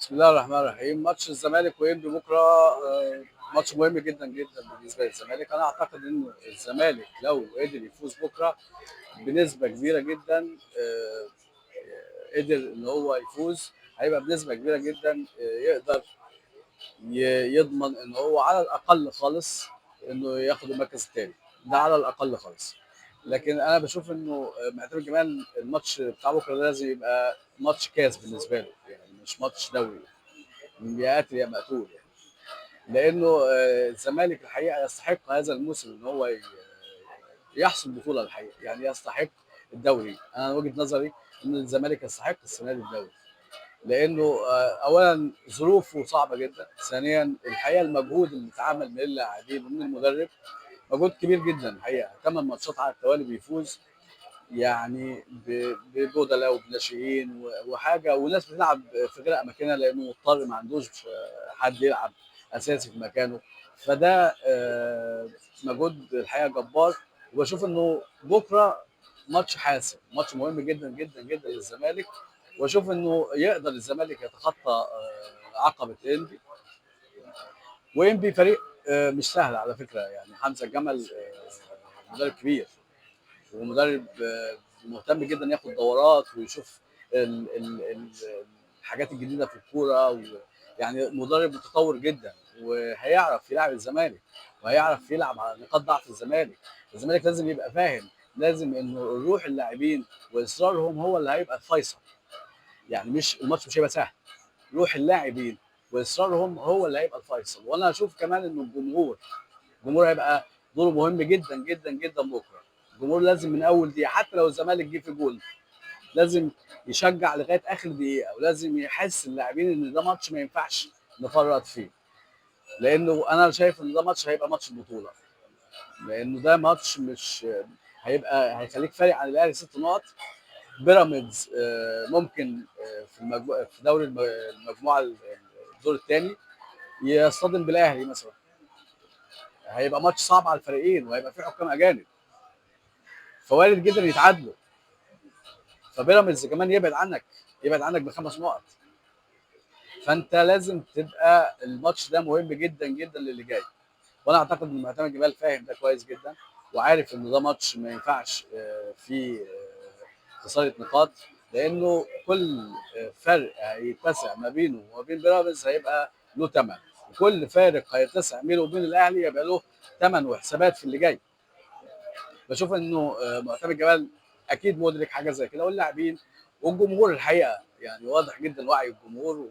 بسم الله الرحمن الرحيم. ماتش الزمالك وانبي بكره ماتش مهم جدا جدا بالنسبه للزمالك. انا اعتقد ان الزمالك لو قدر يفوز بكره بنسبه كبيره جدا، قدر ان هو يفوز، هيبقى بنسبه كبيره جدا يقدر يضمن ان هو على الاقل خالص انه ياخد المركز الثاني، ده على الاقل خالص. لكن انا بشوف انه معتمد جمال الماتش بتاع بكره لازم يبقى ماتش كاس بالنسبه له، يعني مش ماتش دوري من يا قاتل يا مقتول يعني. لانه الزمالك الحقيقه يستحق هذا الموسم ان هو يحصل بطوله الحقيقه، يعني يستحق الدوري. انا وجهه نظري ان الزمالك يستحق السنه دي الدوري، لانه اولا ظروفه صعبه جدا، ثانيا الحقيقه المجهود اللي اتعمل من اللاعبين ومن المدرب مجهود كبير جدا الحقيقه. 8 ماتشات على التوالي بيفوز، يعني ببودلة وبناشئين وحاجه، وناس بتلعب في غير اماكنها لانه مضطر ما عندوش حد يلعب اساسي في مكانه. فده مجهود الحقيقه جبار. وبشوف انه بكره ماتش حاسم، ماتش مهم جدا جدا جدا للزمالك، واشوف انه يقدر الزمالك يتخطى عقبه انبي. وانبي فريق مش سهل على فكره، يعني حمزه الجمل مدرب كبير، ومدرب مهتم جدا ياخد دورات ويشوف الحاجات الجديده في الكوره، يعني مدرب متطور جدا، وهيعرف يلعب الزمالك وهيعرف يلعب على نقاط ضعف الزمالك. الزمالك لازم يبقى فاهم، لازم انه روح اللاعبين واصرارهم هو اللي هيبقى الفيصل. يعني مش الماتش مش هيبقى سهل، روح اللاعبين واصرارهم هو اللي هيبقى الفيصل. وانا اشوف كمان انه الجمهور هيبقى دوره مهم جدا جدا جدا بكره. الجمهور لازم من اول دقيقه، حتى لو الزمالك جه في جول، لازم يشجع لغايه اخر دقيقه، ولازم يحس اللاعبين ان ده ماتش ما ينفعش نفرط فيه، لانه انا شايف ان ده ماتش هيبقى ماتش البطوله، لانه ده ماتش مش هيخليك فارق عن الاهلي 6 نقط. بيراميدز ممكن في دوري المجموعه الدور الثاني يصطدم بالاهلي مثلا، هيبقى ماتش صعب على الفريقين وهيبقى فيه حكام اجانب، فوارد جدا يتعادلوا. فبيراميدز كمان يبعد عنك ب5 نقط. فانت لازم تبقى الماتش ده مهم جدا جدا للي جاي. وانا اعتقد ان معتمد جمال فاهم ده كويس جدا، وعارف ان ده ماتش ما ينفعش فيه خساره نقاط، لانه كل فرق هيتسع ما بينه وما بين بيراميدز هيبقى له ثمن، وكل فارق هيتسع بينه وبين الاهلي يبقى له ثمن وحسابات في اللي جاي. بشوف انه معتمد جمال اكيد مدرك حاجه زي كده، واللاعبين والجمهور الحقيقه، يعني واضح جدا وعي الجمهور